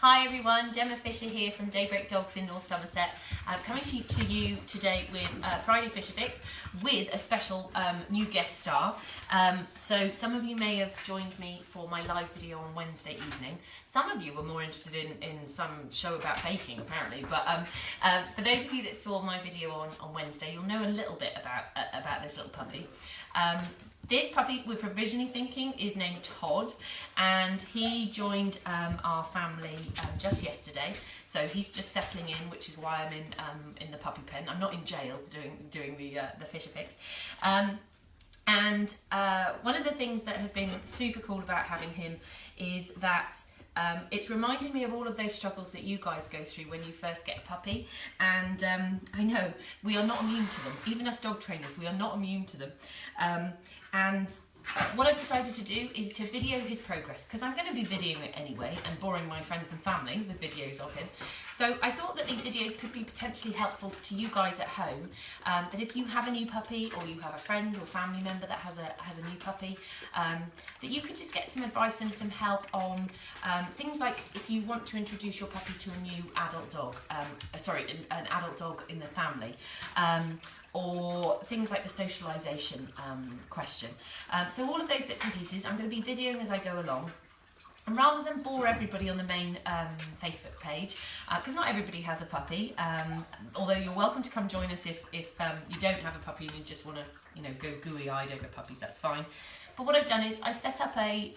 Hi everyone, Gemma Fisher here from Daybreak Dogs in North Somerset. Coming to you today with Friday Fisher Fix with a special new guest star. So some of you may have joined me for my live video on Wednesday evening. Some of you were more interested in some show about baking apparently, but for those of you that saw my video on Wednesday, you'll know a little bit about this little puppy. This puppy, we're provisionally thinking, is named Todd, and he joined our family just yesterday. So he's just settling in, which is why I'm in the puppy pen. I'm not in jail doing the Fisher Fix. And one of the things that has been super cool about having him is that it's reminded me of all of those struggles that you guys go through when you first get a puppy. And I know we are not immune to them. Even us dog trainers, we are not immune to them. And what I've decided to do is to video his progress, because I'm going to be videoing it anyway and boring my friends and family with videos of him. So I thought that these videos could be potentially helpful to you guys at home, that if you have a new puppy or you have a friend or family member that has a new puppy, that you could just get some advice and some help on things like if you want to introduce your puppy to a new adult dog, an adult dog in the family, or things like the socialisation question. So all of those bits and pieces I'm going to be videoing as I go along. And rather than bore everybody on the main Facebook page, because not everybody has a puppy, although you're welcome to come join us if you don't have a puppy and you just want to go gooey-eyed over puppies, that's fine. But what I've done is I've set up a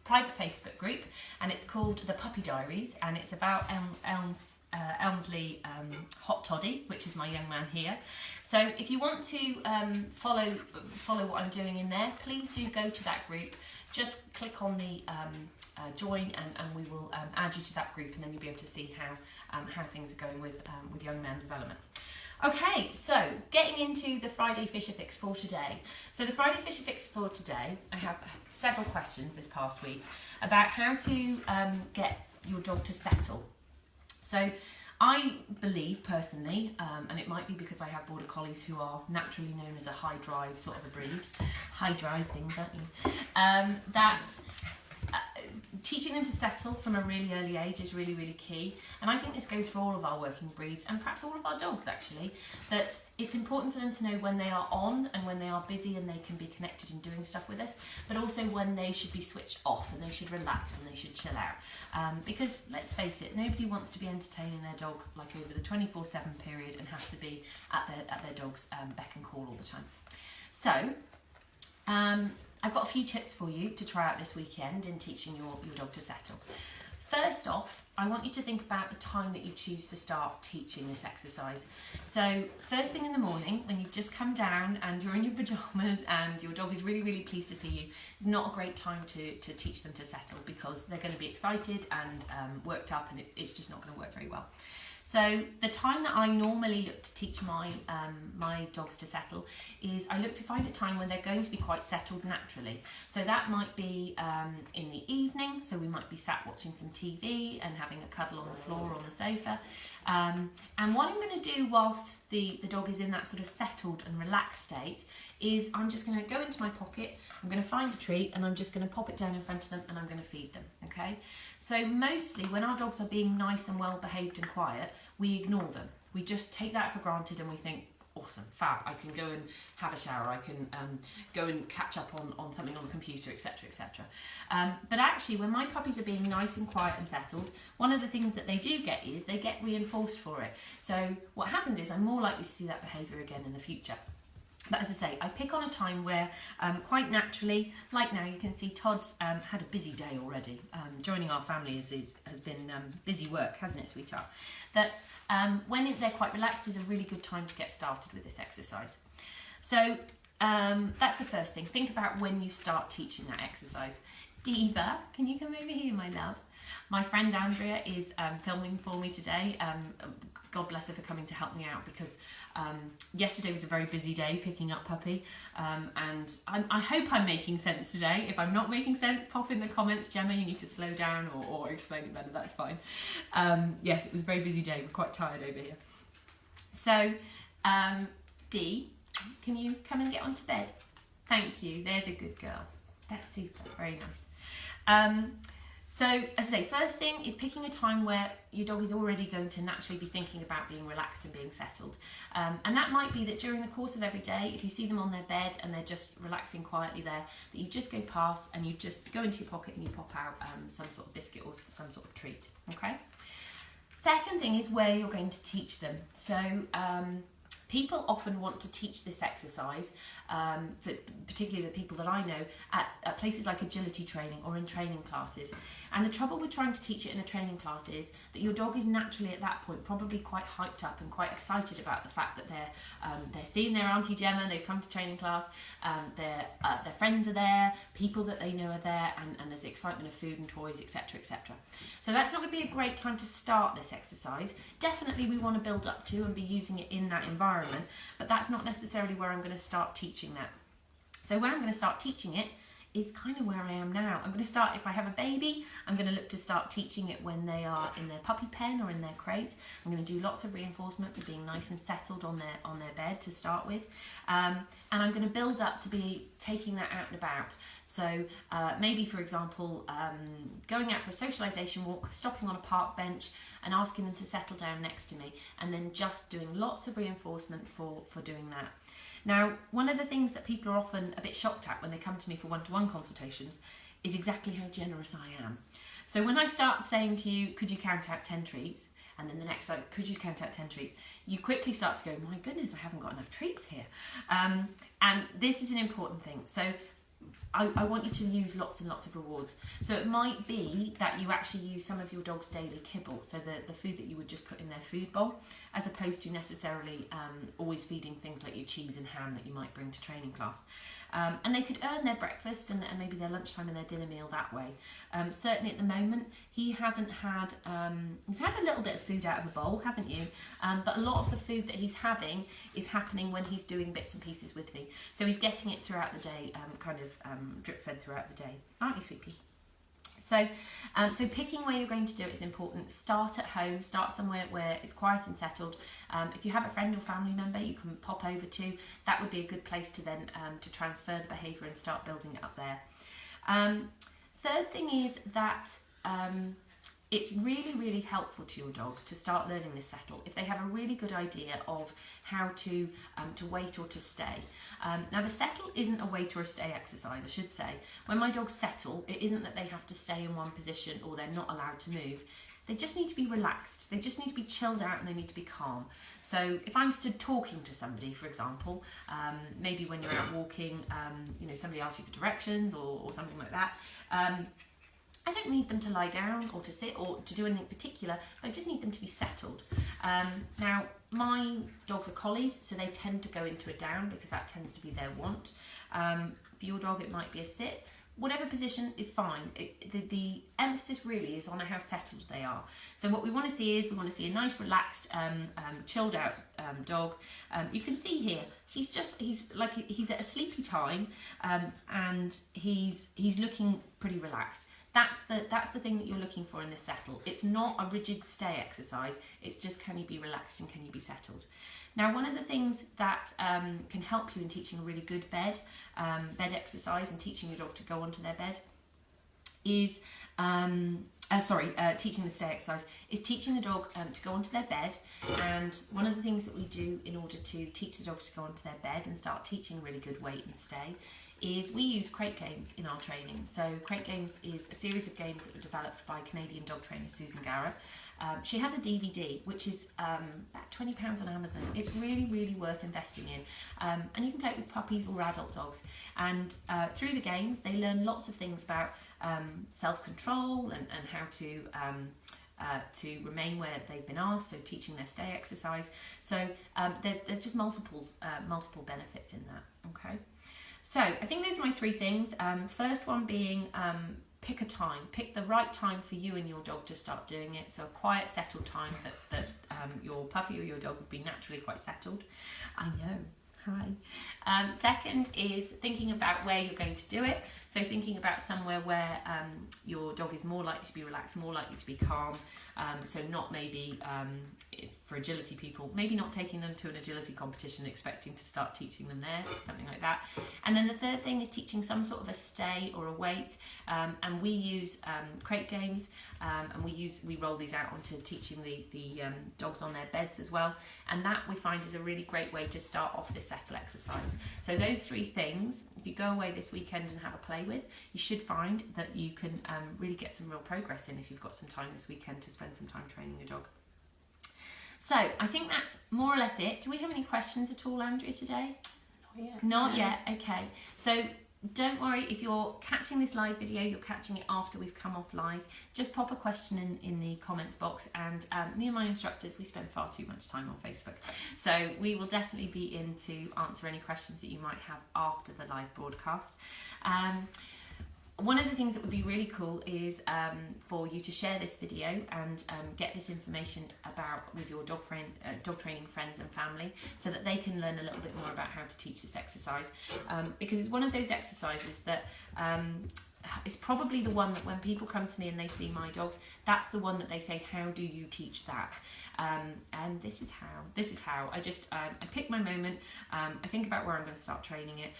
private Facebook group, and it's called the Puppy Diaries, and it's about Elmsley Hot Toddy, which is my young man here. So if you want to follow what I'm doing in there, please do go to that group. Just click on the join, and we will add you to that group, and then you'll be able to see how things are going with young man development. Okay, so getting into the Friday Fisher Fix for today. So the Friday Fisher Fix for today, I have several questions this past week about how to get your dog to settle. So I believe personally, and it might be because I have border collies who are naturally known as a high drive sort of a breed, high drive things, aren't you? That teaching them to settle from a really early age is really, really key. And I think this goes for all of our working breeds, and perhaps all of our dogs actually, that it's important for them to know when they are on and when they are busy and they can be connected and doing stuff with us, but also when they should be switched off and they should relax and they should chill out. Because let's face it, nobody wants to be entertaining their dog like over the 24/7 period and has to be at their dog's beck and call all the time. So I've got a few tips for you to try out this weekend in teaching your dog to settle. First off, I want you to think about the time that you choose to start teaching this exercise. So first thing in the morning, when you've just come down and you're in your pyjamas and your dog is really, really pleased to see you, it's not a great time to teach them to settle, because they're going to be excited and worked up, and it's just not going to work very well. So the time that I normally look to teach my dogs to settle is I look to find a time when they're going to be quite settled naturally. So that might be in the evening, so we might be sat watching some TV and having a cuddle on the floor or on the sofa. And what I'm going to do whilst the dog is in that sort of settled and relaxed state is I'm just going to go into my pocket, I'm going to find a treat, and I'm just going to pop it down in front of them and I'm going to feed them, okay? So mostly when our dogs are being nice and well behaved and quiet, we ignore them. We just take that for granted and we think, awesome, fab, I can go and have a shower, I can go and catch up on something on the computer, etc, etc. But actually, when my puppies are being nice and quiet and settled, one of the things that they do get is they get reinforced for it. So what happens is I'm more likely to see that behaviour again in the future. But as I say, I pick on a time where quite naturally, like now, you can see Todd's had a busy day already. Joining our family has been busy work, hasn't it, sweetheart? That when they're quite relaxed is a really good time to get started with this exercise. So that's the first thing. Think about when you start teaching that exercise. Diva, can you come over here, my love? My friend Andrea is filming for me today. God bless her for coming to help me out, because yesterday was a very busy day picking up Puppy, and I hope I'm making sense today. If I'm not making sense, pop in the comments, Gemma, you need to slow down, or explain it better, that's fine. Yes, it was a very busy day, we're quite tired over here. So, Dee, can you come and get onto bed? Thank you, there's a good girl. That's super, very nice. So, as I say, first thing is picking a time where your dog is already going to naturally be thinking about being relaxed and being settled. And that might be that during the course of every day, if you see them on their bed and they're just relaxing quietly there, that you just go past and you just go into your pocket and you pop out some sort of biscuit or some sort of treat, okay? Second thing is where you're going to teach them. So, people often want to teach this exercise, particularly the people that I know, at places like agility training or in training classes. And the trouble with trying to teach it in a training class is that your dog is naturally at that point probably quite hyped up and quite excited about the fact that they're seeing their Auntie Gemma, they've come to training class, their friends are there, people that they know are there, and there's the excitement of food and toys, etc, etc. So that's not going to be a great time to start this exercise. Definitely we want to build up to and be using it in that environment, but that's not necessarily where I'm going to start teaching that. So where I'm going to start teaching it is kind of where I am now. I'm going to start, if I have a baby, I'm going to look to start teaching it when they are in their puppy pen or in their crate. I'm going to do lots of reinforcement for being nice and settled on their bed to start with. And I'm going to build up to be taking that out and about. So maybe, for example, going out for a socialisation walk, stopping on a park bench and asking them to settle down next to me, and then just doing lots of reinforcement for doing that. Now, one of the things that people are often a bit shocked at when they come to me for one-to-one consultations is exactly how generous I am. So when I start saying to you, could you count out 10 treats? And then the next time, could you count out 10 treats? You quickly start to go, my goodness, I haven't got enough treats here. And this is an important thing. So I want you to use lots and lots of rewards. So it might be that you actually use some of your dog's daily kibble, so the food that you would just put in their food bowl, as opposed to necessarily always feeding things like your cheese and ham that you might bring to training class. And they could earn their breakfast and maybe their lunchtime and their dinner meal that way. Certainly at the moment, he hasn't had, you've had a little bit of food out of the bowl, haven't you? But a lot of the food that he's having is happening when he's doing bits and pieces with me. So he's getting it throughout the day, drip fed throughout the day. Aren't you, Sweetie? So, so picking where you're going to do it is important. Start at home, start somewhere where it's quiet and settled. If you have a friend or family member you can pop over to, that would be a good place to then to transfer the behaviour and start building it up there. Third thing is that it's really, really helpful to your dog to start learning this settle if they have a really good idea of how to wait or to stay. Now the settle isn't a wait or a stay exercise, I should say. When my dogs settle, it isn't that they have to stay in one position or they're not allowed to move. They just need to be relaxed. They just need to be chilled out and they need to be calm. So if I'm stood talking to somebody, for example, maybe when you're out walking, somebody asks you for directions or something like that, I don't need them to lie down or to sit or to do anything particular, but I just need them to be settled. Now, my dogs are collies, so they tend to go into a down because that tends to be their want. For your dog, it might be a sit. Whatever position is fine. The emphasis really is on how settled they are. So what we want to see is, we want to see a nice, relaxed, chilled out dog. You can see here, he's at a sleepy time, and he's looking pretty relaxed. That's the thing that you're looking for in this settle. It's not a rigid stay exercise. It's just, can you be relaxed and can you be settled? Now, one of the things that can help you in teaching a really good bed exercise and teaching your dog to go onto their bed is, teaching the stay exercise is teaching the dog to go onto their bed. And one of the things that we do in order to teach the dogs to go onto their bed and start teaching a really good wait and stay is we use crate games in our training. So crate games is a series of games that were developed by Canadian dog trainer Susan Garrett. She has a DVD which is about £20 on Amazon. It's really, really worth investing in. And you can play it with puppies or adult dogs. And through the games they learn lots of things about self-control and how to remain where they've been asked, so teaching their stay exercise. So there's just multiple benefits in that, okay? So I think those are my three things. First one being pick a time. Pick the right time for you and your dog to start doing it. So a quiet, settled time that your puppy or your dog would be naturally quite settled. I know. Hi. Second is thinking about where you're going to do it. So thinking about somewhere where your dog is more likely to be relaxed, more likely to be calm. So not maybe, for agility people, maybe not taking them to an agility competition, expecting to start teaching them there, something like that. And then the third thing is teaching some sort of a stay or a wait. And we use crate games, and we roll these out onto teaching the dogs on their beds as well. And that we find is a really great way to start off this settle exercise. So those three things, if you go away this weekend and have a play with, you should find that you can really get some real progress in if you've got some time this weekend to spend some time training your dog. So I think that's more or less it. Do we have any questions at all, Andrea, today? Not yet. Not yet, okay. So don't worry, if you're catching this live video, you're catching it after we've come off live, just pop a question in the comments box, and me and my instructors, we spend far too much time on Facebook. So we will definitely be in to answer any questions that you might have after the live broadcast. One of the things that would be really cool is for you to share this video and get this information with your dog training friends and family, so that they can learn a little bit more about how to teach this exercise, because it's one of those exercises that it's probably the one that when people come to me and they see my dogs, that's the one that they say, how do you teach that? And this is how I just I pick my moment, I think about where I'm going to start training it,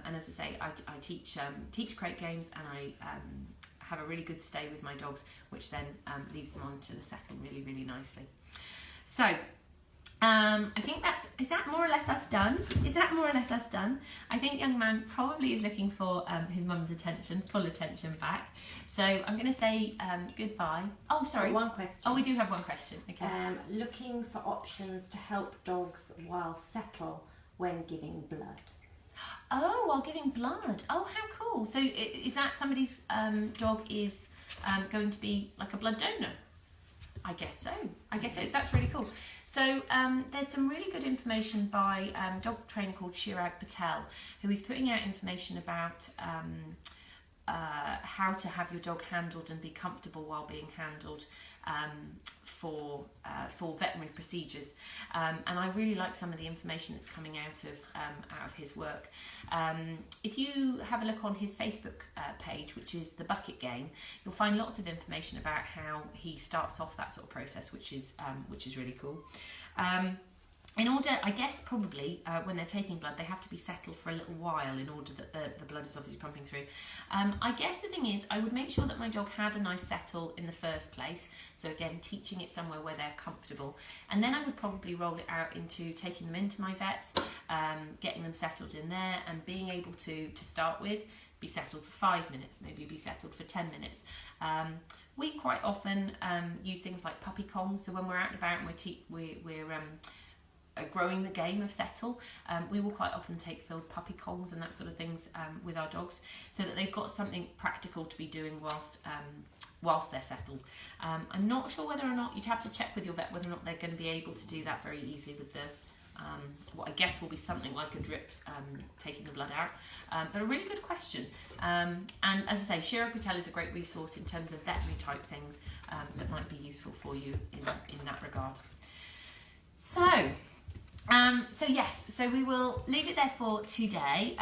and as I say, I teach crate games, and I have a really good stay with my dogs, which then leads them on to the settle really, really nicely. So I think is that more or less us done? Is that more or less us done? I think young man probably is looking for his mum's attention, full attention back. So I'm going to say goodbye. Oh, sorry. One question. Oh, we do have one question. Okay. Looking for options to help dogs while settle when giving blood. Oh, while giving blood. Oh, how cool. So is that somebody's dog is going to be like a blood donor? I guess so. That's really cool. So there's some really good information by a dog trainer called Chirag Patel, who is putting out information about how to have your dog handled and be comfortable while being handled for veterinary procedures, and I really like some of the information that's coming out of his work. If you have a look on his Facebook page, which is The Bucket Game, you'll find lots of information about how he starts off that sort of process, which is really cool. In order, I guess probably when they're taking blood, they have to be settled for a little while in order that the blood is obviously pumping through. I guess the thing is, I would make sure that my dog had a nice settle in the first place. So again, teaching it somewhere where they're comfortable. And then I would probably roll it out into taking them into my vet, getting them settled in there, and being able to start with, be settled for 5 minutes, maybe be settled for 10 minutes. We quite often use things like puppy Kongs. So when we're out and about and we're growing the game of settle, we will quite often take filled puppy Kongs and that sort of things with our dogs, so that they've got something practical to be doing whilst they're settled. I'm not sure whether or not, you'd have to check with your vet whether or not they're going to be able to do that very easily with the what I guess will be something like a drip, taking the blood out, but a really good question. And as I say, Chirag Patel is a great resource in terms of veterinary type things that might be useful for you in that regard. So yes, so we will leave it there for today.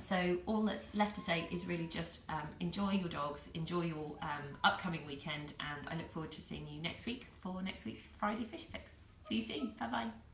So all that's left to say is really just enjoy your dogs, enjoy your upcoming weekend, and I look forward to seeing you next week for next week's Friday Fisher Fix. See you soon. Bye bye.